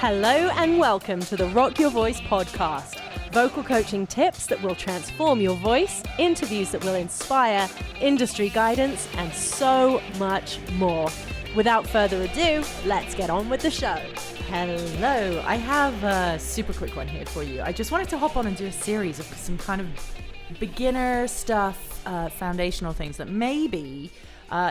Hello and welcome to the Rock Your Voice podcast. Vocal coaching tips that will transform your voice, interviews that will inspire, industry guidance, and so much more. Without further ado, let's get on with the show. Hello, I have a super quick one here for you. I just wanted to hop on and do a series of some kind of beginner stuff, foundational things that maybe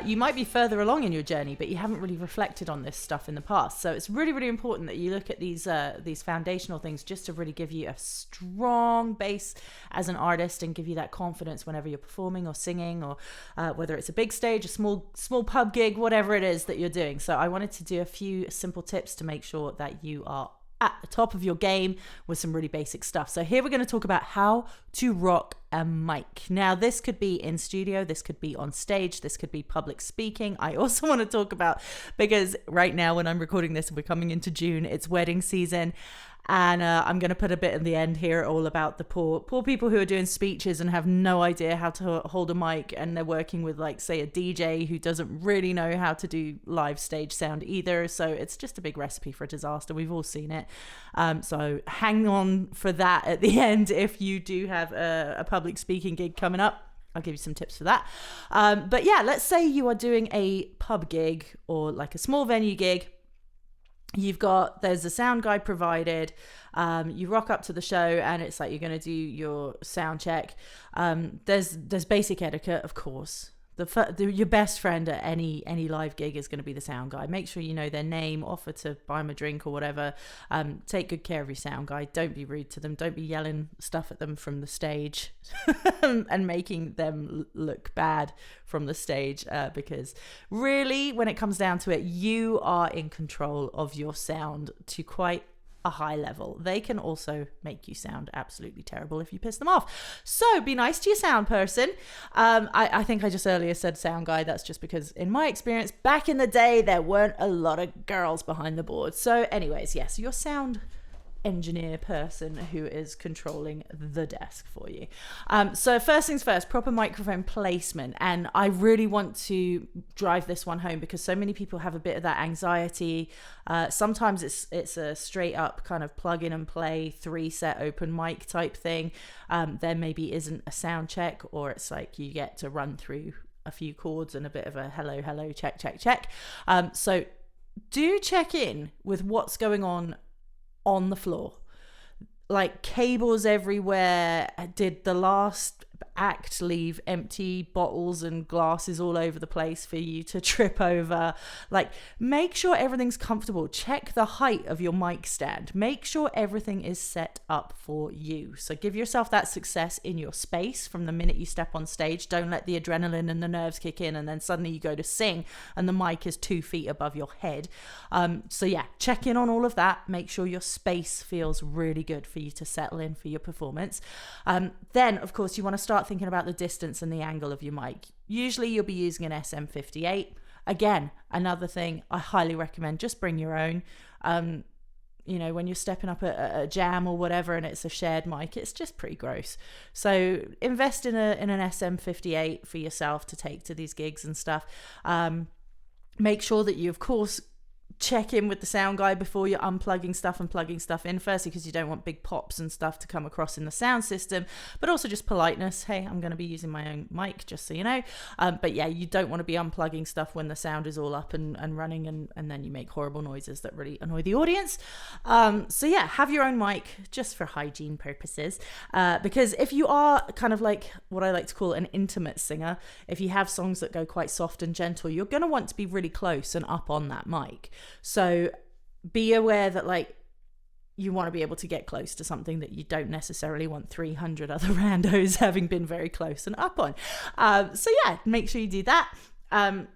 you might be further along in your journey, but you haven't really reflected on this stuff in the past. So it's really, really important that you look at these foundational things just to really give you a strong base as an artist and give you that confidence whenever you're performing or singing, or whether it's a big stage, a small pub gig, whatever it is that you're doing. So I wanted to do a few simple tips to make sure that you are at the top of your game with some really basic stuff. So here we're going to talk about how to rock a mic. Now, this could be in studio, this could be on stage, this could be public speaking. I also want to talk about, because right now when I'm recording this, we're coming into June, it's wedding season. And I'm going to put a bit in the end here all about the poor people who are doing speeches and have no idea how to hold a mic, and they're working with, like, say, a DJ who doesn't really know how to do live stage sound either. So it's just a big recipe for a disaster. We've all seen it. So hang on for that at the end if you do have a public speaking gig coming up. I'll give you some tips for that. But yeah, let's say you are doing a pub gig or like a small venue gig. There's a sound guy provided. You rock up to the show and it's like you're going to do your sound check. There's basic etiquette, of course. Your best friend at any live gig is going to be the sound guy. Make sure you know their name, offer to buy them a drink or whatever. Take good care of your sound guy. Don't be rude to them. Don't be yelling stuff at them from the stage and making them look bad from the stage, because really, when it comes down to it, you are in control of your sound to quite a high level. They can also make you sound absolutely terrible if you piss them off. So be nice to your sound person. I think I just earlier said sound guy. That's just because in my experience back in the day, there weren't a lot of girls behind the board. So anyways, yes, your sound engineer person who is controlling the desk for you. So first things first, proper microphone placement. And I really want to drive this one home because so many people have a bit of that anxiety. Sometimes it's a straight up kind of plug in and play 3-set open mic type thing. There maybe isn't a sound check, or it's like you get to run through a few chords and a bit of a hello, check. So do check in with what's going on the floor. Like cables everywhere. Did the last act leave empty bottles and glasses all over the place for you to trip over? Like, make sure everything's comfortable. Check the height of your mic stand. Make sure everything is set up for you. So give yourself that success in your space from the minute you step on stage. Don't let the adrenaline and the nerves kick in and then suddenly you go to sing and the mic is 2 feet above your head. So yeah, check in on all of that. Make sure your space feels really good for you to settle in for your performance. Then, of course, you want to start thinking about the distance and the angle of your mic. Usually you'll be using an SM58. Again, another thing I highly recommend, just bring your own. When you're stepping up at a jam or whatever and it's a shared mic, it's just pretty gross. So invest in an SM58 for yourself to take to these gigs and stuff. Make sure that you, of course, check in with the sound guy before you're unplugging stuff and plugging stuff in, firstly because you don't want big pops and stuff to come across in the sound system, but also just politeness. Hey, I'm going to be using my own mic, just so you know. But yeah, you don't want to be unplugging stuff when the sound is all up and running, and then you make horrible noises that really annoy the audience. So yeah, have your own mic just for hygiene purposes, because if you are kind of like what I like to call an intimate singer, if you have songs that go quite soft and gentle, you're going to want to be really close and up on that mic. So be aware that, like, you want to be able to get close to something that you don't necessarily want 300 other randos having been very close and up on. So yeah, make sure you do that. And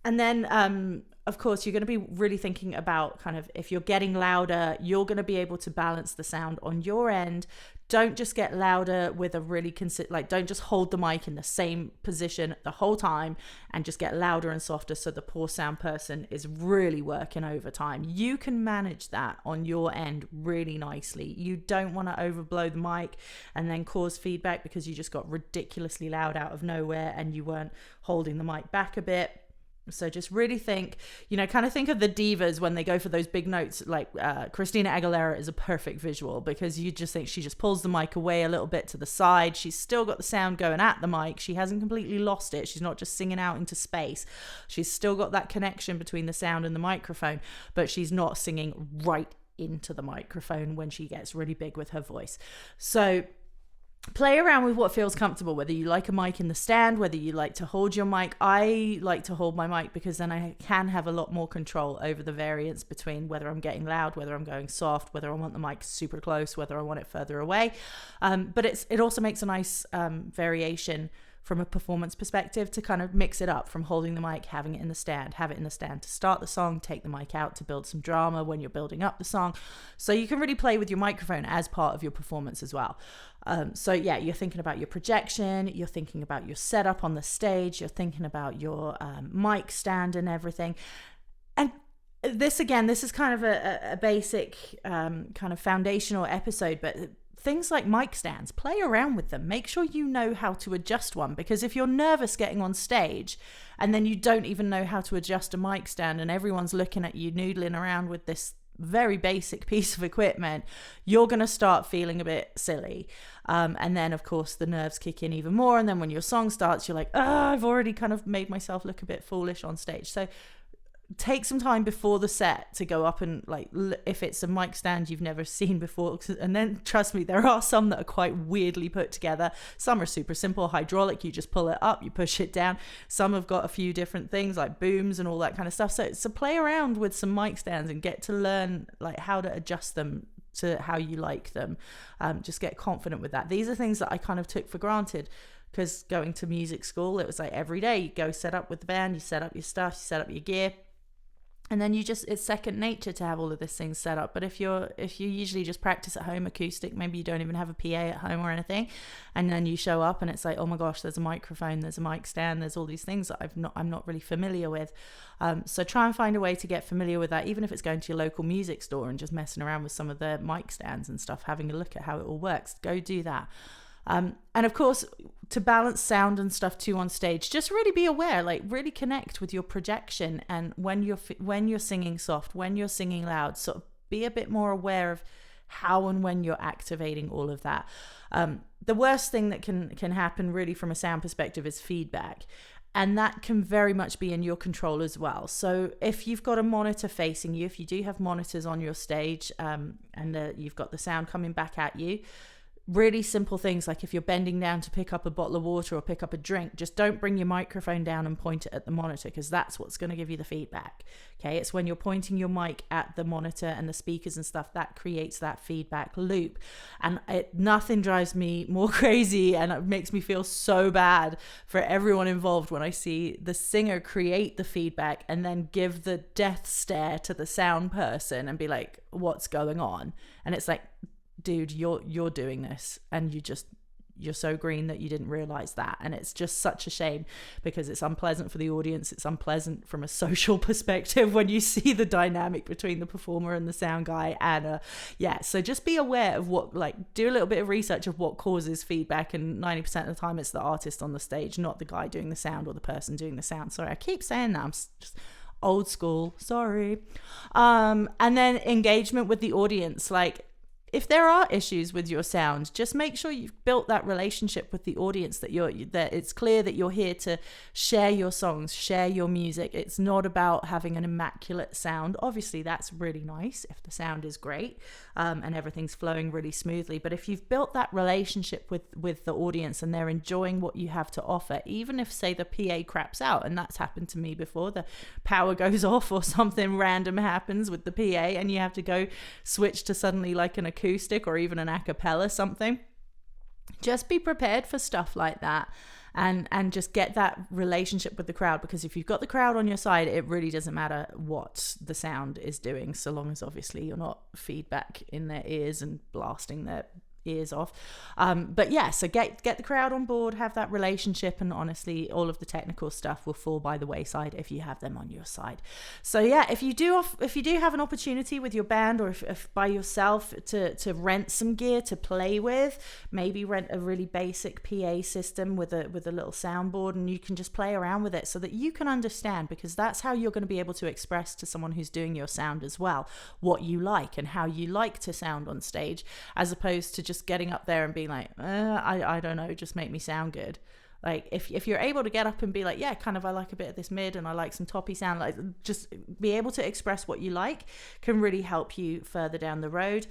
then, of course, you're going to be really thinking about kind of, if you're getting louder, you're going to be able to balance the sound on your end. Don't just get louder with a really don't just hold the mic in the same position the whole time and just get louder and softer so the poor sound person is really working overtime. You can manage that on your end really nicely. You don't want to overblow the mic and then cause feedback because you just got ridiculously loud out of nowhere and you weren't holding the mic back a bit. So just really think, kind of think of the divas when they go for those big notes. Like Christina Aguilera is a perfect visual, because you just think she just pulls the mic away a little bit to the side. She's still got the sound going at the mic. She hasn't completely lost it. She's not just singing out into space. She's still got that connection between the sound and the microphone, but she's not singing right into the microphone when she gets really big with her voice. So play around with what feels comfortable, whether you like a mic in the stand, whether you like to hold your mic. I like to hold my mic because then I can have a lot more control over the variance between whether I'm getting loud, whether I'm going soft, whether I want the mic super close, whether I want it further away. But it also makes a nice variation from a performance perspective to kind of mix it up, from holding the mic, having it in the stand, have it in the stand to start the song, take the mic out to build some drama when you're building up the song. So you can really play with your microphone as part of your performance as well. So yeah, you're thinking about your projection, you're thinking about your setup on the stage, you're thinking about your mic stand and everything. And this is kind of a basic kind of foundational episode, but things like mic stands, play around with them. Make sure you know how to adjust one, because if you're nervous getting on stage and then you don't even know how to adjust a mic stand and everyone's looking at you noodling around with this very basic piece of equipment, you're going to start feeling a bit silly. And then, of course, the nerves kick in even more. And then when your song starts, you're like, I've already kind of made myself look a bit foolish on stage. So take some time before the set to go up and, like, if it's a mic stand you've never seen before, and then trust me, there are some that are quite weirdly put together. Some are super simple, hydraulic, you just pull it up, you push it down. Some have got a few different things like booms and all that kind of stuff. So play around with some mic stands and get to learn like how to adjust them to how you like them. Just get confident with that. These are things that I kind of took for granted, because going to music school, it was like every day you go set up with the band, you set up your stuff, you set up your gear. And then it's second nature to have all of these things set up. But if you usually just practice at home acoustic, maybe you don't even have a PA at home or anything, and then you show up and it's like, oh my gosh, there's a microphone, there's a mic stand, there's all these things that I'm not really familiar with. So try and find a way to get familiar with that, even if it's going to your local music store and just messing around with some of the mic stands and stuff, having a look at how it all works. Go do that. And of course, to balance sound and stuff too on stage, just really be aware, like really connect with your projection. And when you're singing soft, when you're singing loud, sort of be a bit more aware of how and when you're activating all of that. The worst thing that can happen really from a sound perspective is feedback. And that can very much be in your control as well. So if you've got a monitor facing you, if you do have monitors on your stage, and you've got the sound coming back at you, really simple things like if you're bending down to pick up a bottle of water or pick up a drink, just don't bring your microphone down and point it at the monitor, because that's what's going to give you the feedback. Okay, it's when you're pointing your mic at the monitor and the speakers and stuff that creates that feedback loop. And nothing drives me more crazy, and it makes me feel so bad for everyone involved when I see the singer create the feedback and then give the death stare to the sound person and be like, what's going on? And it's like, dude, you're doing this and you're so green that you didn't realize that. And it's just such a shame, because it's unpleasant for the audience, it's unpleasant from a social perspective when you see the dynamic between the performer and the sound guy. And so just be aware of do a little bit of research of what causes feedback, and 90% of the time it's the artist on the stage, not the guy doing the sound or the person doing the sound. Sorry, I keep saying that, I'm just old school, sorry. And then engagement with the audience, like if there are issues with your sound, just make sure you've built that relationship with the audience, that it's clear that you're here to share your songs, share your music. It's not about having an immaculate sound. Obviously, that's really nice if the sound is great and everything's flowing really smoothly. But if you've built that relationship with the audience and they're enjoying what you have to offer, even if, say, the PA craps out, and that's happened to me before, the power goes off or something random happens with the PA and you have to go switch to suddenly like an acoustic or even an a cappella something, just be prepared for stuff like that, and just get that relationship with the crowd, because if you've got the crowd on your side, it really doesn't matter what the sound is doing, so long as obviously you're not feedback in their ears and blasting their ears off. But yeah, so get the crowd on board, have that relationship, and honestly, all of the technical stuff will fall by the wayside if you have them on your side. So yeah, if you do have an opportunity with your band, or if by yourself to rent some gear to play with, maybe rent a really basic PA system with a little soundboard, and you can just play around with it so that you can understand, because that's how you're going to be able to express to someone who's doing your sound as well what you like and how you like to sound on stage, as opposed to just getting up there and being like, I don't know, just make me sound good. Like if you're able to get up and be like, yeah, kind of, I like a bit of this mid and I like some toppy sound, like just be able to express what you like can really help you further down the road.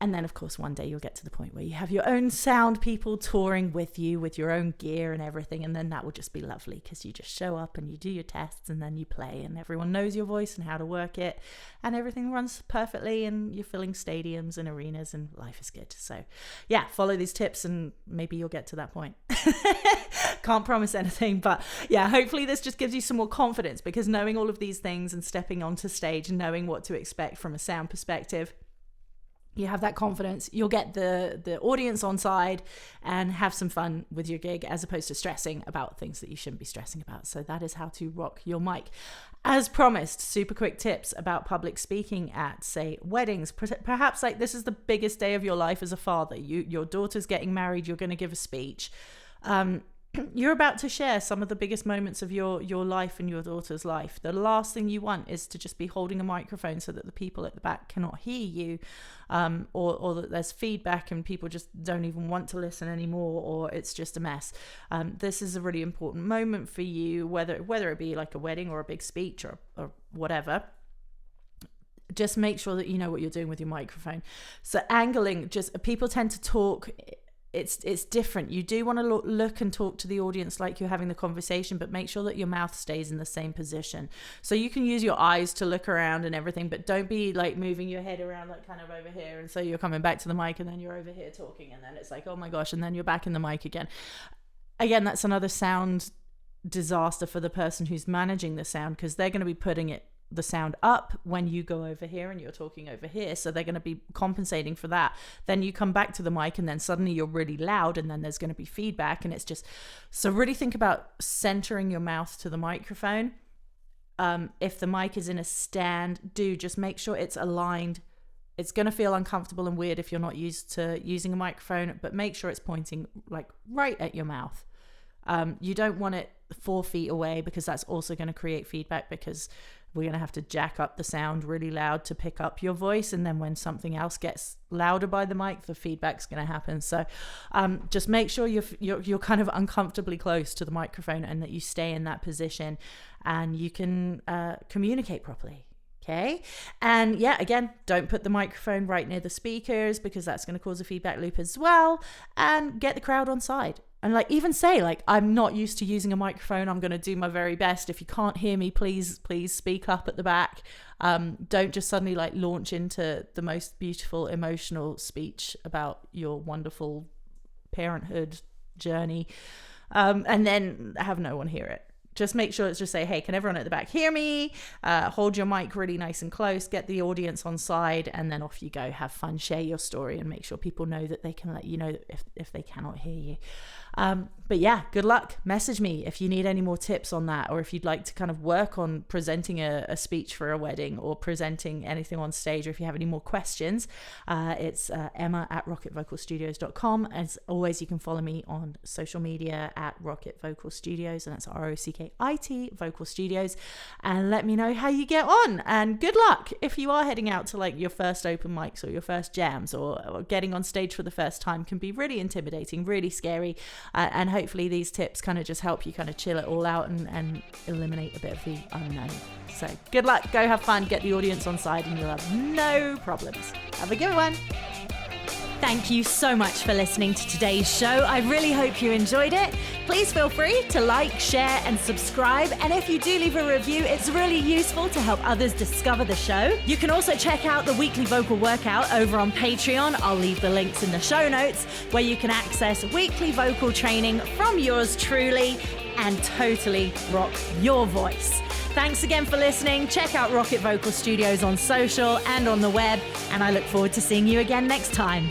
And then, of course, one day you'll get to the point where you have your own sound people touring with you with your own gear and everything. And then that will just be lovely, because you just show up and you do your tests and then you play and everyone knows your voice and how to work it. And everything runs perfectly and you're filling stadiums and arenas and life is good. So yeah, follow these tips and maybe you'll get to that point. Can't promise anything, but yeah, hopefully this just gives you some more confidence, because knowing all of these things and stepping onto stage and knowing what to expect from a sound perspective, you have that confidence, you'll get the audience on side and have some fun with your gig, as opposed to stressing about things that you shouldn't be stressing about. So that is how to rock your mic. As promised, super quick tips about public speaking at, say, weddings. Perhaps like this is the biggest day of your life as a father. Your daughter's getting married, you're going to give a speech. You're about to share some of the biggest moments of your life and your daughter's life. The last thing you want is to just be holding a microphone so that the people at the back cannot hear you, or that there's feedback and people just don't even want to listen anymore, or it's just a mess. This is a really important moment for you, whether it be like a wedding or a big speech or whatever. Just make sure that you know what you're doing with your microphone. So angling, just people tend to talk. It's different. You do want to look and talk to the audience like you're having the conversation, but make sure that your mouth stays in the same position. So you can use your eyes to look around and everything, but don't be like moving your head around like kind of over here. And so you're coming back to the mic and then you're over here talking, and then it's like, oh my gosh, and then you're back in the mic again. Again, that's another sound disaster for the person who's managing the sound, because they're going to be putting the sound up when you go over here and you're talking over here, so they're going to be compensating for that. Then you come back to the mic and then suddenly you're really loud, and then there's going to be feedback, and it's just, so really think about centering your mouth to the microphone. If the mic is in a stand, just make sure it's aligned. It's going to feel uncomfortable and weird if you're not used to using a microphone, but make sure it's pointing like right at your mouth. You don't want it 4 feet away, because that's also going to create feedback, because we're going to have to jack up the sound really loud to pick up your voice. And then when something else gets louder by the mic, the feedback's going to happen. So just make sure you're kind of uncomfortably close to the microphone, and that you stay in that position and you can communicate properly. Okay. And yeah, again, don't put the microphone right near the speakers, because that's going to cause a feedback loop as well. And get the crowd on side. And like even say like, I'm not used to using a microphone. I'm going to do my very best. If you can't hear me, please speak up at the back. Don't just suddenly like launch into the most beautiful emotional speech about your wonderful parenthood journey, and then have no one hear it. Just make sure it's just say, hey, can everyone at the back hear me? Hold your mic really nice and close, get the audience on side, and then off you go. Have fun, share your story, and make sure people know that they can let you know if they cannot hear you. But yeah, good luck. Message me if you need any more tips on that, or if you'd like to kind of work on presenting a speech for a wedding, or presenting anything on stage, or if you have any more questions. It's emma@rocketvocalstudios.com. As always, you can follow me on social media at Rocket Vocal Studios, and that's ROCKIT Vocal Studios, and let me know how you get on. And good luck if you are heading out to like your first open mics or your first jams, or getting on stage for the first time can be really intimidating, really scary. And hopefully these tips kind of just help you kind of chill it all out and eliminate a bit of the unknown. So good luck, go have fun, get the audience on side, and you'll have no problems. Have a good one. Thank you so much for listening to today's show. I really hope you enjoyed it. Please feel free to like, share, and subscribe. And if you do leave a review, it's really useful to help others discover the show. You can also check out the weekly vocal workout over on Patreon. I'll leave the links in the show notes, where you can access weekly vocal training from yours truly and totally rock your voice. Thanks again for listening. Check out Rocket Vocal Studios on social and on the web, and I look forward to seeing you again next time.